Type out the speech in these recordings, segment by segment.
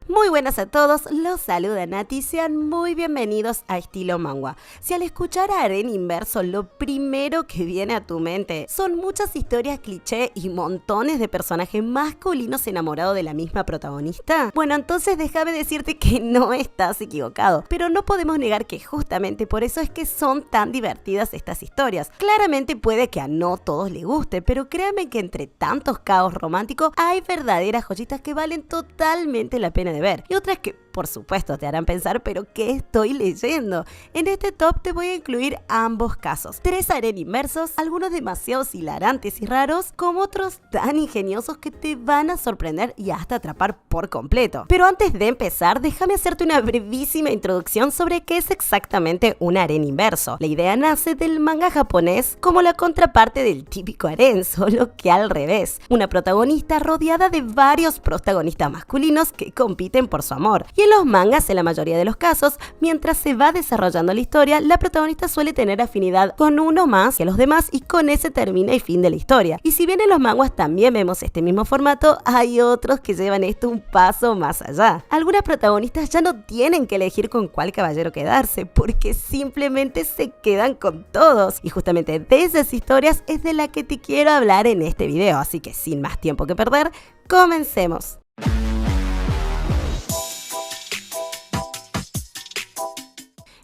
Muy buenas a todos, los saluda Nati, sean muy bienvenidos a Estilo Manga. Si al escuchar a Harem Inverso lo primero que viene a tu mente son muchas historias cliché y montones de personajes masculinos enamorados de la misma protagonista, bueno, entonces déjame decirte que no estás equivocado, pero no podemos negar que justamente por eso es que son tan divertidas estas historias. Claramente puede que a no todos les guste, pero créanme que entre tantos caos románticos hay verdaderas joyitas que valen totalmente la pena de ver y otras que por supuesto te harán pensar, pero ¿qué estoy leyendo? En este top te voy a incluir ambos casos. 3 harem inversos, algunos demasiado hilarantes y raros, como otros tan ingeniosos que te van a sorprender y hasta atrapar por completo. Pero antes de empezar, déjame hacerte una brevísima introducción sobre qué es exactamente un harem inverso. La idea nace del manga japonés como la contraparte del típico harem, solo que al revés. Una protagonista rodeada de varios protagonistas masculinos que compiten por su amor. Y en los mangas, en la mayoría de los casos, mientras se va desarrollando la historia, la protagonista suele tener afinidad con uno más que los demás y con ese termina el fin de la historia. Y si bien en los mangas también vemos este mismo formato, hay otros que llevan esto un paso más allá. Algunas protagonistas ya no tienen que elegir con cuál caballero quedarse, porque simplemente se quedan con todos. Y justamente de esas historias es de la que te quiero hablar en este video, así que sin más tiempo que perder, comencemos.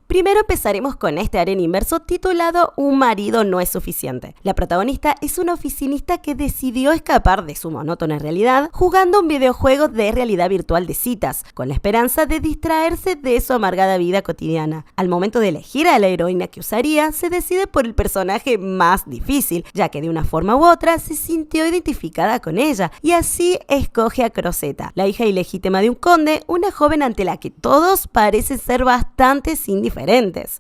Primero empezaremos con este harem inverso titulado Un marido no es suficiente. La protagonista es una oficinista que decidió escapar de su monótona realidad jugando un videojuego de realidad virtual de citas, con la esperanza de distraerse de su amargada vida cotidiana. Al momento de elegir a la heroína que usaría, se decide por el personaje más difícil, ya que de una forma u otra se sintió identificada con ella, y así escoge a Crosetta, la hija ilegítima de un conde, una joven ante la que todos parecen ser bastante indiferentes.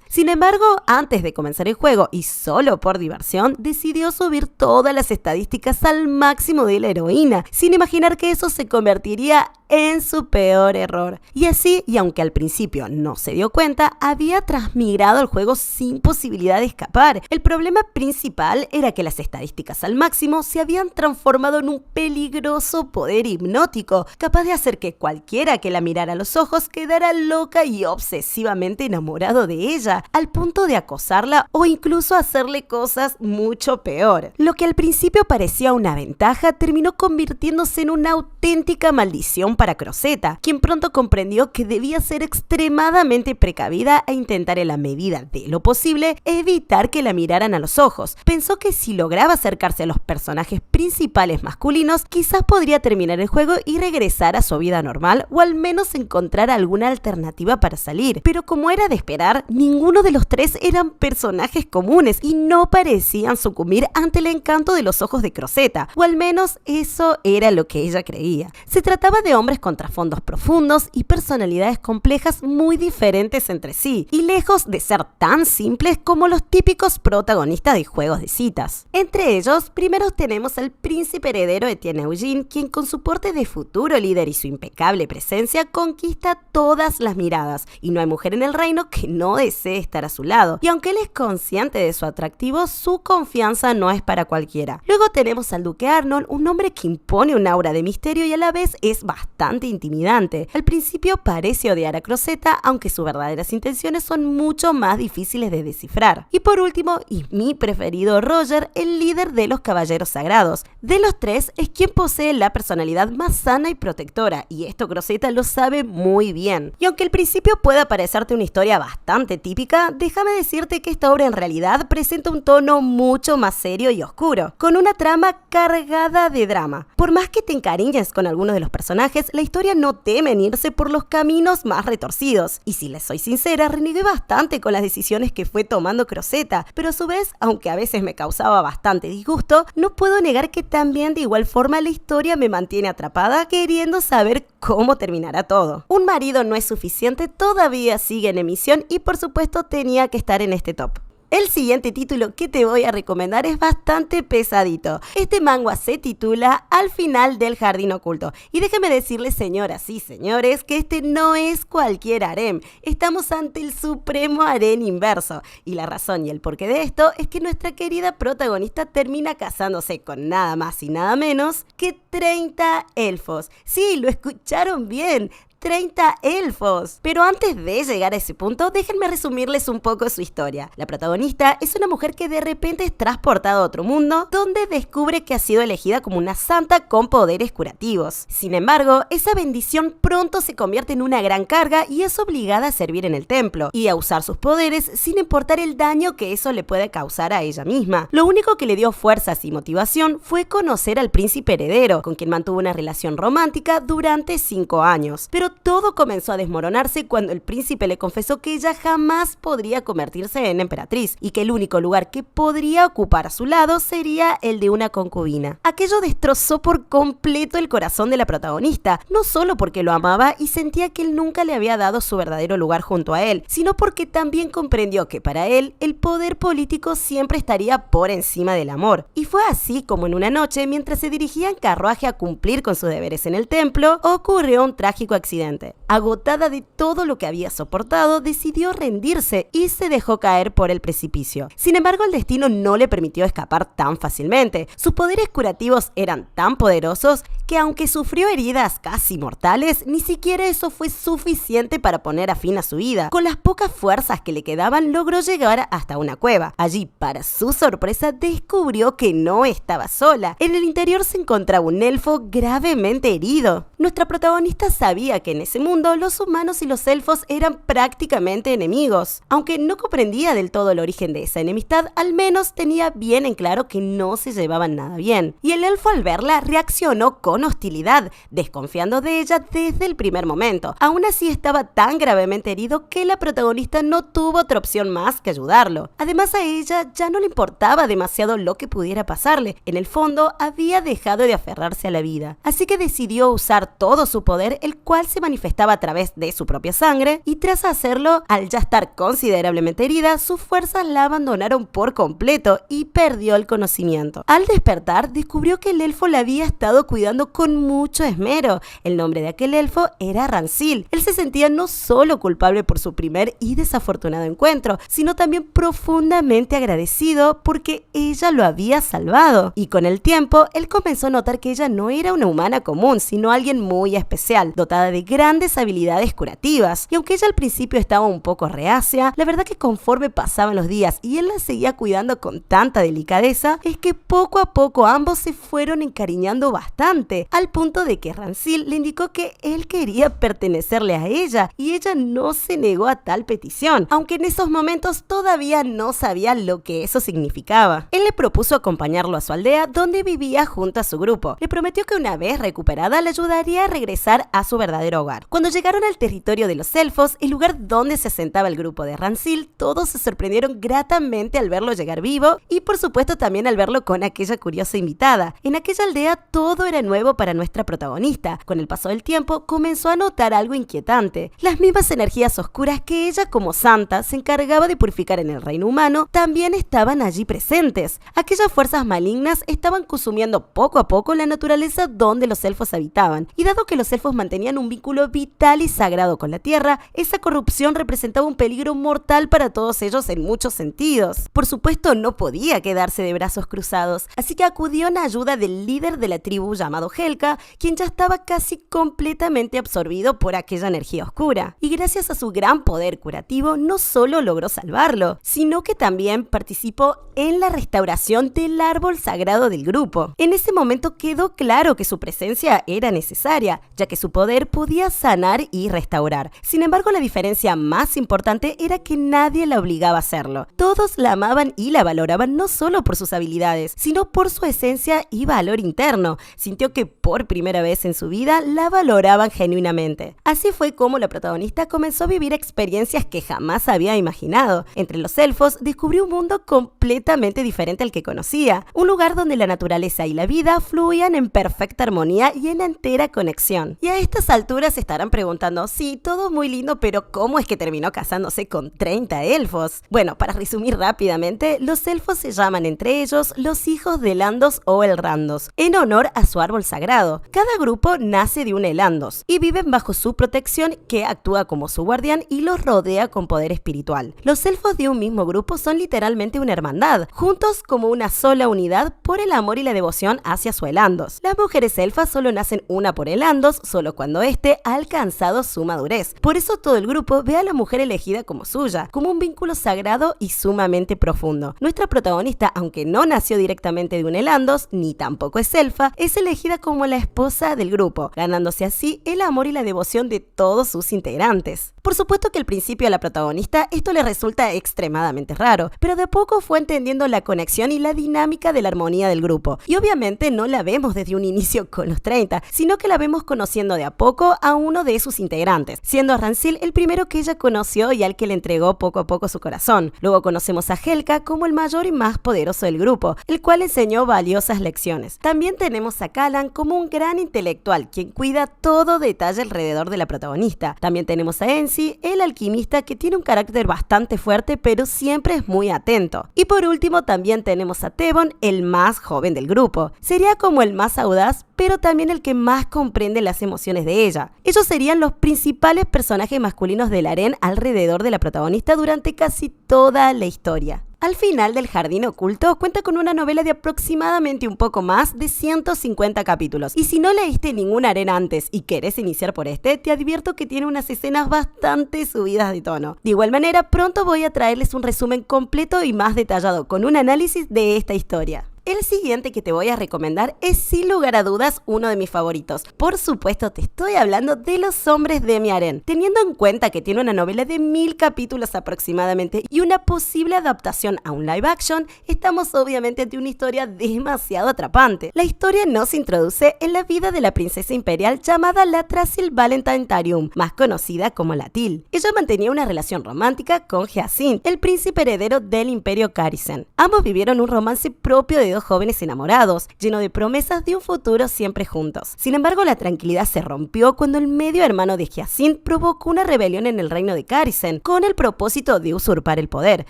Sin embargo, antes de comenzar el juego y solo por diversión, decidió subir todas las estadísticas al máximo de la heroína, sin imaginar que eso se convertiría en su peor error. Y así, y aunque al principio no se dio cuenta, había transmigrado el juego sin posibilidad de escapar. El problema principal era que las estadísticas al máximo se habían transformado en un peligroso poder hipnótico, capaz de hacer que cualquiera que la mirara a los ojos quedara loca y obsesivamente enamorado de ella, al punto de acosarla o incluso hacerle cosas mucho peor. Lo que al principio parecía una ventaja terminó convirtiéndose en una auténtica maldición para Crosetta, quien pronto comprendió que debía ser extremadamente precavida e intentar en la medida de lo posible evitar que la miraran a los ojos. Pensó que si lograba acercarse a los personajes principales masculinos, quizás podría terminar el juego y regresar a su vida normal o al menos encontrar alguna alternativa para salir. Pero como era de esperar, ninguno de los tres eran personajes comunes y no parecían sucumbir ante el encanto de los ojos de Crosetta, o al menos eso era lo que ella creía. Se trataba de hombres con trasfondos profundos y personalidades complejas muy diferentes entre sí, y lejos de ser tan simples como los típicos protagonistas de juegos de citas. Entre ellos, primero tenemos al príncipe heredero Etienne Eugene, quien con su porte de futuro líder y su impecable presencia conquista todas las miradas, y no hay mujer en el reino que no desee estar a su lado. Y aunque él es consciente de su atractivo, su confianza no es para cualquiera. Luego tenemos al duque Arnold, un hombre que impone un aura de misterio y a la vez es bastante intimidante. Al principio parece odiar a Crosetta, aunque sus verdaderas intenciones son mucho más difíciles de descifrar. Y por último, y mi preferido, Roger, el líder de los caballeros sagrados. De los tres, es quien posee la personalidad más sana y protectora, y esto Crosetta lo sabe muy bien. Y aunque al principio pueda parecerte una historia bastante típica, déjame decirte que esta obra en realidad presenta un tono mucho más serio y oscuro, con una trama cargada de drama. Por más que te encariñes con algunos de los personajes, la historia no teme en irse por los caminos más retorcidos. Y si les soy sincera, renegué bastante con las decisiones que fue tomando Crosetta, pero a su vez, aunque a veces me causaba bastante disgusto, no puedo negar que también de igual forma la historia me mantiene atrapada, queriendo saber cómo terminará todo. Un marido no es suficiente todavía sigue en emisión y por supuesto tenía que estar en este top. El siguiente título que te voy a recomendar es bastante pesadito. Este manga se titula Al final del jardín oculto. Y déjenme decirles, señoras y señores, que este no es cualquier harem. Estamos ante el supremo harem inverso. Y la razón y el porqué de esto es que nuestra querida protagonista termina casándose con nada más y nada menos que 30 elfos. Sí, lo escucharon bien. 30 elfos. Pero antes de llegar a ese punto, déjenme resumirles un poco su historia. La protagonista es una mujer que de repente es transportada a otro mundo, donde descubre que ha sido elegida como una santa con poderes curativos. Sin embargo, esa bendición pronto se convierte en una gran carga y es obligada a servir en el templo y a usar sus poderes sin importar el daño que eso le puede causar a ella misma. Lo único que le dio fuerzas y motivación fue conocer al príncipe heredero, con quien mantuvo una relación romántica durante 5 años. Pero todo comenzó a desmoronarse cuando el príncipe le confesó que ella jamás podría convertirse en emperatriz y que el único lugar que podría ocupar a su lado sería el de una concubina. Aquello destrozó por completo el corazón de la protagonista, no solo porque lo amaba y sentía que él nunca le había dado su verdadero lugar junto a él, sino porque también comprendió que para él el poder político siempre estaría por encima del amor. Y fue así como en una noche, mientras se dirigía en carruaje a cumplir con sus deberes en el templo, ocurrió un trágico accidente. Agotada de todo lo que había soportado, decidió rendirse y se dejó caer por el precipicio. Sin embargo, el destino no le permitió escapar tan fácilmente. Sus poderes curativos eran tan poderosos que aunque sufrió heridas casi mortales, ni siquiera eso fue suficiente para poner a fin a su vida. Con las pocas fuerzas que le quedaban, logró llegar hasta una cueva. Allí, para su sorpresa, descubrió que no estaba sola. En el interior se encontraba un elfo gravemente herido. Nuestra protagonista sabía que en ese mundo los humanos y los elfos eran prácticamente enemigos. Aunque no comprendía del todo el origen de esa enemistad, al menos tenía bien en claro que no se llevaban nada bien. Y el elfo al verla reaccionó con hostilidad, desconfiando de ella desde el primer momento. Aún así estaba tan gravemente herido que la protagonista no tuvo otra opción más que ayudarlo. Además, a ella ya no le importaba demasiado lo que pudiera pasarle. En el fondo, había dejado de aferrarse a la vida. Así que decidió usar todo su poder, el cual se manifestaba a través de su propia sangre, y tras hacerlo, al ya estar considerablemente herida, sus fuerzas la abandonaron por completo y perdió el conocimiento. Al despertar, descubrió que el elfo la había estado cuidando con mucho esmero. El nombre de aquel elfo era Rancil. Él se sentía no solo culpable por su primer y desafortunado encuentro, sino también profundamente agradecido porque ella lo había salvado. Y con el tiempo, él comenzó a notar que ella no era una humana común, sino alguien muy especial, dotada de grandes habilidades curativas. Y aunque ella al principio estaba un poco reacia, la verdad que conforme pasaban los días y él la seguía cuidando con tanta delicadeza, es que poco a poco ambos se fueron encariñando bastante, al punto de que Rancil le indicó que él quería pertenecerle a ella, y ella no se negó a tal petición, aunque en esos momentos todavía no sabía lo que eso significaba. Él le propuso acompañarlo a su aldea, donde vivía junto a su grupo. Le prometió que una vez recuperada le ayudaría a regresar a su verdadero hogar. Cuando llegaron al territorio de los elfos, el lugar donde se asentaba el grupo de Rancil, todos se sorprendieron gratamente al verlo llegar vivo y por supuesto también al verlo con aquella curiosa invitada. En aquella aldea todo era nuevo para nuestra protagonista. Con el paso del tiempo comenzó a notar algo inquietante. Las mismas energías oscuras que ella como santa se encargaba de purificar en el reino humano también estaban allí presentes. Aquellas fuerzas malignas estaban consumiendo poco a poco la naturaleza donde los elfos habitaban, y dado que los elfos mantenían un vínculo vital y sagrado con la tierra, esa corrupción representaba un peligro mortal para todos ellos en muchos sentidos. Por supuesto, no podía quedarse de brazos cruzados, así que acudió en ayuda del líder de la tribu llamado Helka, quien ya estaba casi completamente absorbido por aquella energía oscura. Y gracias a su gran poder curativo, no solo logró salvarlo, sino que también participó en la restauración del árbol sagrado del grupo. En ese momento quedó claro que su presencia era necesaria, ya que su poder podía sanar y restaurar. Sin embargo, la diferencia más importante era que nadie la obligaba a hacerlo. Todos la amaban y la valoraban no solo por sus habilidades, sino por su esencia y valor interno. Sintió que por primera vez en su vida la valoraban genuinamente. Así fue como la protagonista comenzó a vivir experiencias que jamás había imaginado. Entre los elfos descubrió un mundo completamente diferente al que conocía, un lugar donde la naturaleza y la vida fluían en perfecta armonía y en entera conexión. Y a estas alturas se estarán preguntando, sí, todo muy lindo, pero ¿cómo es que terminó casándose con 30 elfos? Bueno, para resumir rápidamente, los elfos se llaman entre ellos los hijos de Elandos o Elrandos, en honor a su árbol sagrado. Cada grupo nace de un Elandos y viven bajo su protección, que actúa como su guardián y los rodea con poder espiritual. Los elfos de un mismo grupo son literalmente una hermandad, juntos como una sola unidad por el amor y la devoción hacia su Elandos. Las mujeres elfas solo nacen una por Elandos, solo cuando este hombre ha alcanzado su madurez. Por eso todo el grupo ve a la mujer elegida como suya, como un vínculo sagrado y sumamente profundo. Nuestra protagonista, aunque no nació directamente de un Elandos, ni tampoco es elfa, es elegida como la esposa del grupo, ganándose así el amor y la devoción de todos sus integrantes. Por supuesto que al principio a la protagonista esto le resulta extremadamente raro, pero de a poco fue entendiendo la conexión y la dinámica de la armonía del grupo. Y obviamente no la vemos desde un inicio con los 30, sino que la vemos conociendo de a poco a uno de sus integrantes, siendo Rancil el primero que ella conoció y al que le entregó poco a poco su corazón. Luego conocemos a Helka como el mayor y más poderoso del grupo, el cual enseñó valiosas lecciones. También tenemos a Callan como un gran intelectual, quien cuida todo detalle alrededor de la protagonista. También tenemos a Ensi, el alquimista, que tiene un carácter bastante fuerte, pero siempre es muy atento. Y por último también tenemos a Tebon, el más joven del grupo. Sería como el más audaz, pero también el que más comprende las emociones de ella. Ellos serían los principales personajes masculinos del harén alrededor de la protagonista durante casi toda la historia. Al final del Jardín Oculto cuenta con una novela de aproximadamente un poco más de 150 capítulos. Y si no leíste ningún harén antes y querés iniciar por este, te advierto que tiene unas escenas bastante subidas de tono. De igual manera, pronto voy a traerles un resumen completo y más detallado con un análisis de esta historia. El siguiente que te voy a recomendar es sin lugar a dudas uno de mis favoritos. Por supuesto te estoy hablando de Los Hombres de mi Harén. Teniendo en cuenta que tiene una novela de 1000 capítulos aproximadamente y una posible adaptación a un live action, estamos obviamente ante una historia demasiado atrapante. La historia nos introduce en la vida de la princesa imperial llamada Latrasil Valentine Taryum, más conocida como Latil. Ella mantenía una relación romántica con Hyacinth, el príncipe heredero del imperio Kharizen. Ambos vivieron un romance propio de dos jóvenes enamorados, lleno de promesas de un futuro siempre juntos. Sin embargo, la tranquilidad se rompió cuando el medio hermano de Hyacinth provocó una rebelión en el reino de Kharizen, con el propósito de usurpar el poder.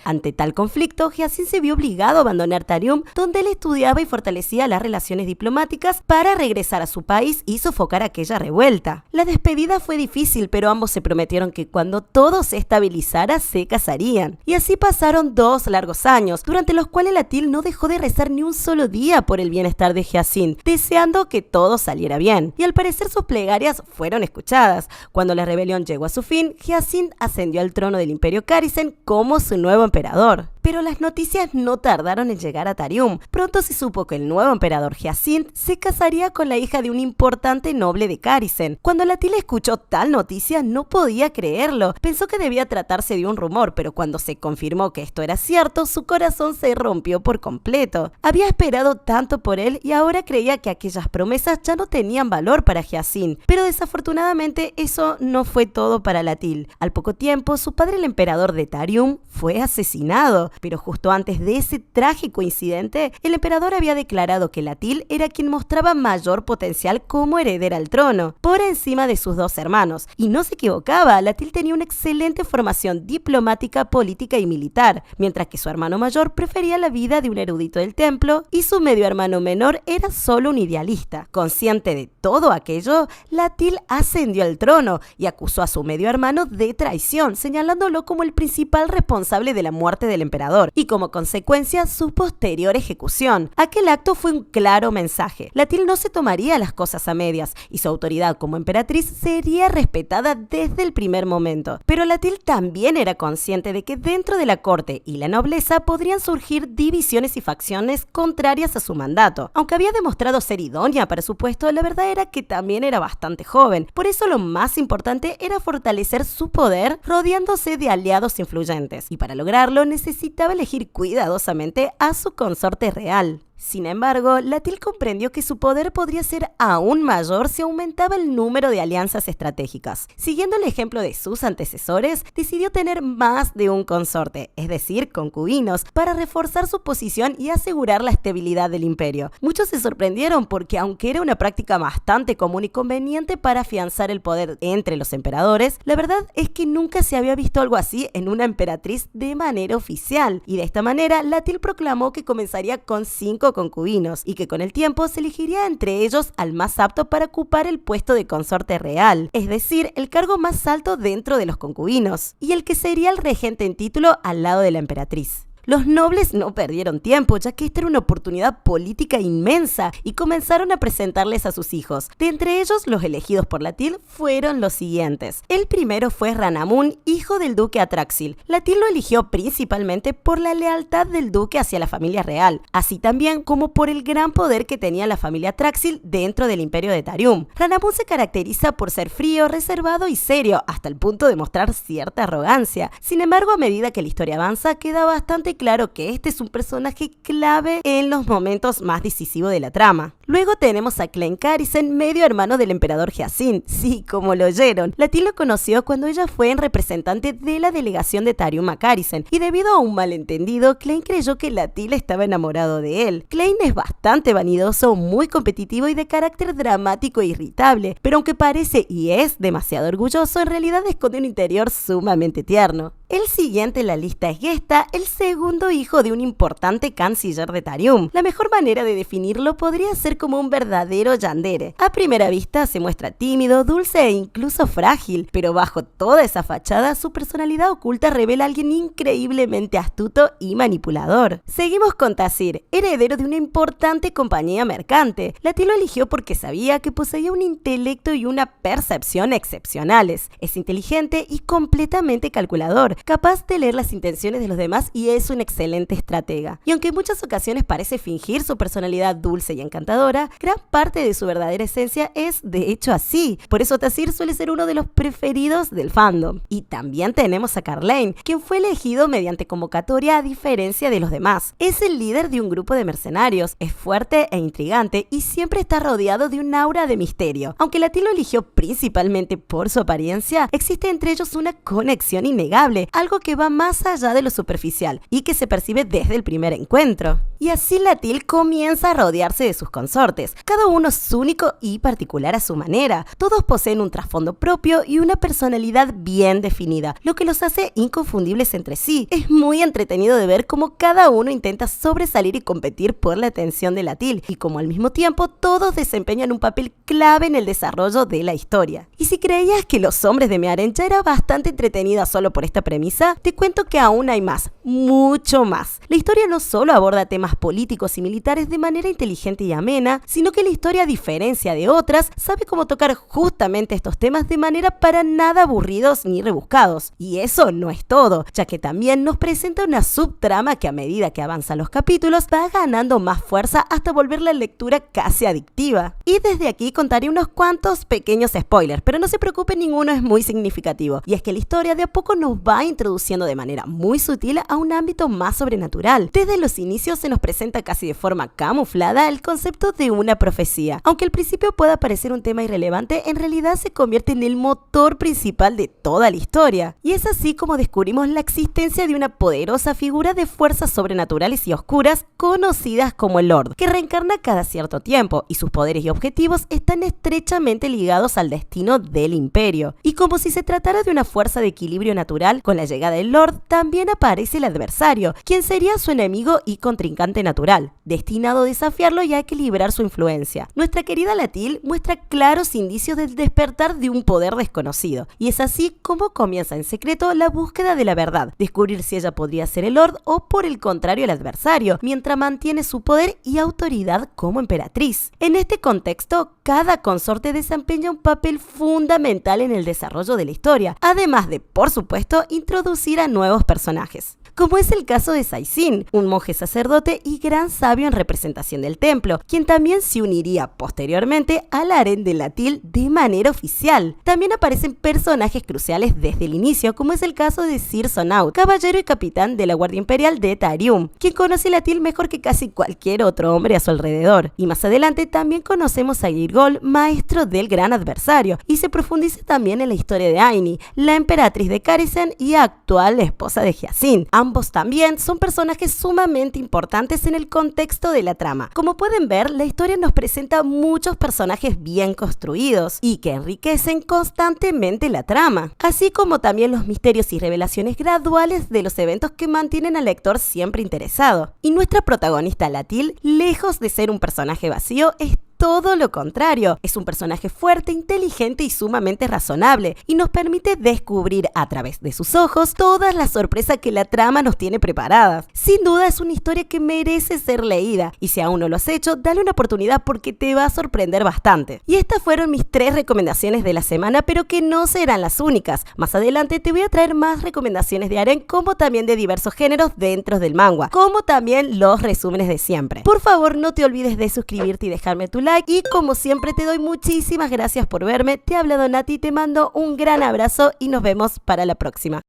Ante tal conflicto, Hyacinth se vio obligado a abandonar Taryum, donde él estudiaba y fortalecía las relaciones diplomáticas para regresar a su país y sofocar aquella revuelta. La despedida fue difícil, pero ambos se prometieron que cuando todo se estabilizara, se casarían. Y así pasaron 2 largos años, durante los cuales Latil no dejó de rezar ni un solo día por el bienestar de Hyacinth, deseando que todo saliera bien. Y al parecer sus plegarias fueron escuchadas. Cuando la rebelión llegó a su fin, Hyacinth ascendió al trono del imperio Kharizen como su nuevo emperador. Pero las noticias no tardaron en llegar a Taryum. Pronto se supo que el nuevo emperador Hyacinth se casaría con la hija de un importante noble de Kharizen. Cuando Latil escuchó tal noticia, no podía creerlo. Pensó que debía tratarse de un rumor, pero cuando se confirmó que esto era cierto, su corazón se rompió por completo. Había esperado tanto por él y ahora creía que aquellas promesas ya no tenían valor para Hyacinth. Pero desafortunadamente eso no fue todo para Latil. Al poco tiempo, su padre, el emperador de Taryum, fue asesinado. Pero justo antes de ese trágico incidente, el emperador había declarado que Latil era quien mostraba mayor potencial como heredera al trono, por encima de sus 2 hermanos. Y no se equivocaba, Latil tenía una excelente formación diplomática, política y militar, mientras que su hermano mayor prefería la vida de un erudito del templo y su medio hermano menor era solo un idealista. Consciente de todo aquello, Latil ascendió al trono y acusó a su medio hermano de traición, señalándolo como el principal responsable de la muerte del emperador y como consecuencia su posterior ejecución. Aquel acto fue un claro mensaje. Latil no se tomaría las cosas a medias y su autoridad como emperatriz sería respetada desde el primer momento. Pero Latil también era consciente de que dentro de la corte y la nobleza podrían surgir divisiones y facciones contrarias a su mandato. Aunque había demostrado ser idónea para su puesto, la verdad era que también era bastante joven. Por eso lo más importante era fortalecer su poder rodeándose de aliados influyentes. Y para lograrlo necesitaba elegir cuidadosamente a su consorte real. Sin embargo, Latil comprendió que su poder podría ser aún mayor si aumentaba el número de alianzas estratégicas. Siguiendo el ejemplo de sus antecesores, decidió tener más de un consorte, es decir, concubinos, para reforzar su posición y asegurar la estabilidad del imperio. Muchos se sorprendieron porque, aunque era una práctica bastante común y conveniente para afianzar el poder entre los emperadores, la verdad es que nunca se había visto algo así en una emperatriz de manera oficial. Y de esta manera, Latil proclamó que comenzaría con 5 concubinos y que con el tiempo se elegiría entre ellos al más apto para ocupar el puesto de consorte real, es decir, el cargo más alto dentro de los concubinos, y el que sería el regente en título al lado de la emperatriz. Los nobles no perdieron tiempo, ya que esta era una oportunidad política inmensa, y comenzaron a presentarles a sus hijos. De entre ellos, los elegidos por Latil fueron los siguientes. El primero fue Ranamun, hijo del duque Atraxil. Latil lo eligió principalmente por la lealtad del duque hacia la familia real, así también como por el gran poder que tenía la familia Atraxil dentro del imperio de Taurium. Ranamun se caracteriza por ser frío, reservado y serio, hasta el punto de mostrar cierta arrogancia. Sin embargo, a medida que la historia avanza, queda bastante claro que este es un personaje clave en los momentos más decisivos de la trama. Luego tenemos a Klein Karisen, medio hermano del emperador Hyacinth. Sí, como lo oyeron. Latil lo conoció cuando ella fue en representante de la delegación de Taurium a Karisen, y debido a un malentendido, Klein creyó que Latil estaba enamorado de él. Klein es bastante vanidoso, muy competitivo y de carácter dramático e irritable, pero aunque parece y es demasiado orgulloso, en realidad esconde un interior sumamente tierno. El siguiente en la lista es Gesta, el segundo hijo de un importante canciller de Taurium. La mejor manera de definirlo podría ser como un verdadero yandere. A primera vista se muestra tímido, dulce e incluso frágil, pero bajo toda esa fachada, su personalidad oculta revela a alguien increíblemente astuto y manipulador. Seguimos con Tazir, heredero de una importante compañía mercante. Latil lo eligió porque sabía que poseía un intelecto y una percepción excepcionales. Es inteligente y completamente calculador, capaz de leer las intenciones de los demás, y es un excelente estratega. Y aunque en muchas ocasiones parece fingir su personalidad dulce y encantadora, gran parte de su verdadera esencia es de hecho así. Por eso Tazir suele ser uno de los preferidos del fandom. Y también tenemos a Karlain, quien fue elegido mediante convocatoria a diferencia de los demás. Es el líder de un grupo de mercenarios, es fuerte e intrigante y siempre está rodeado de un aura de misterio. Aunque Latil lo eligió principalmente por su apariencia, existe entre ellos una conexión innegable, algo que va más allá de lo superficial y que se percibe desde el primer encuentro. Y así Latil comienza a rodearse de sus consortes. Cada uno es único y particular a su manera. Todos poseen un trasfondo propio y una personalidad bien definida, lo que los hace inconfundibles entre sí. Es muy entretenido de ver cómo cada uno intenta sobresalir y competir por la atención de Latil, y como al mismo tiempo todos desempeñan un papel clave en el desarrollo de la historia. Y si creías que Los Hombres de Mearen ya era bastante entretenida solo por esta premisa, te cuento que aún hay más, mucho más. La historia no solo aborda temas políticos y militares de manera inteligente y amena, sino que la historia, a diferencia de otras, sabe cómo tocar justamente estos temas de manera para nada aburridos ni rebuscados. Y eso no es todo, ya que también nos presenta una subtrama que a medida que avanzan los capítulos va ganando más fuerza hasta volver la lectura casi adictiva. Y desde aquí contaré unos cuantos pequeños spoilers, pero no se preocupen, ninguno es muy significativo. Y es que la historia de a poco nos va introduciendo de manera muy sutil a un ámbito más sobrenatural. Desde los inicios se nos presenta casi de forma camuflada el concepto de una profecía. Aunque al principio pueda parecer un tema irrelevante, en realidad se convierte en el motor principal de toda la historia. Y es así como descubrimos la existencia de una poderosa figura de fuerzas sobrenaturales y oscuras conocidas como el Lord, que reencarna cada cierto tiempo, y sus poderes y objetivos están estrechamente ligados al destino del imperio. Y como si se tratara de una fuerza de equilibrio natural, con la llegada del Lord también aparece el adversario, quien sería su enemigo y contrincante natural, destinado a desafiarlo y a equilibrar su influencia. Nuestra querida Latil muestra claros indicios del despertar de un poder desconocido, y es así como comienza en secreto la búsqueda de la verdad, descubrir si ella podría ser el Lord o por el contrario el adversario, mientras mantiene su poder y autoridad como emperatriz. En este contexto, cada consorte desempeña un papel fundamental en el desarrollo de la historia, además de, por supuesto, introducir a nuevos personajes. Como es el caso de Saicin, un monje sacerdote y gran sabio en representación del templo, quien también se uniría posteriormente al harén de Latil de manera oficial. También aparecen personajes cruciales desde el inicio, como es el caso de Sir Sonaut, caballero y capitán de la Guardia Imperial de Taurium, quien conoce a Latil mejor que casi cualquier otro hombre a su alrededor. Y más adelante también conocemos a Girgol, maestro del gran adversario, y se profundiza también en la historia de Aini, la emperatriz de Karisen y actual esposa de Hyacinth. Ambos también son personajes sumamente importantes en el contexto de la trama. Como pueden ver, la historia nos presenta muchos personajes bien construidos y que enriquecen constantemente la trama, así como también los misterios y revelaciones graduales de los eventos que mantienen al lector siempre interesado. Y nuestra protagonista Latil, lejos de ser un personaje vacío, es todo lo contrario. Es un personaje fuerte, inteligente y sumamente razonable, y nos permite descubrir a través de sus ojos todas las sorpresas que la trama nos tiene preparadas. Sin duda es una historia que merece ser leída, y si aún no lo has hecho, dale una oportunidad porque te va a sorprender bastante. Y estas fueron mis 3 recomendaciones de la semana, pero que no serán las únicas. Más adelante te voy a traer más recomendaciones de harem, como también de diversos géneros dentro del manga, como también los resúmenes de siempre. Por favor, no te olvides de suscribirte y dejarme tu like, y como siempre te doy muchísimas gracias por verme. Te ha hablado Nati, te mando un gran abrazo y nos vemos para la próxima.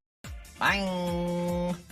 Bye.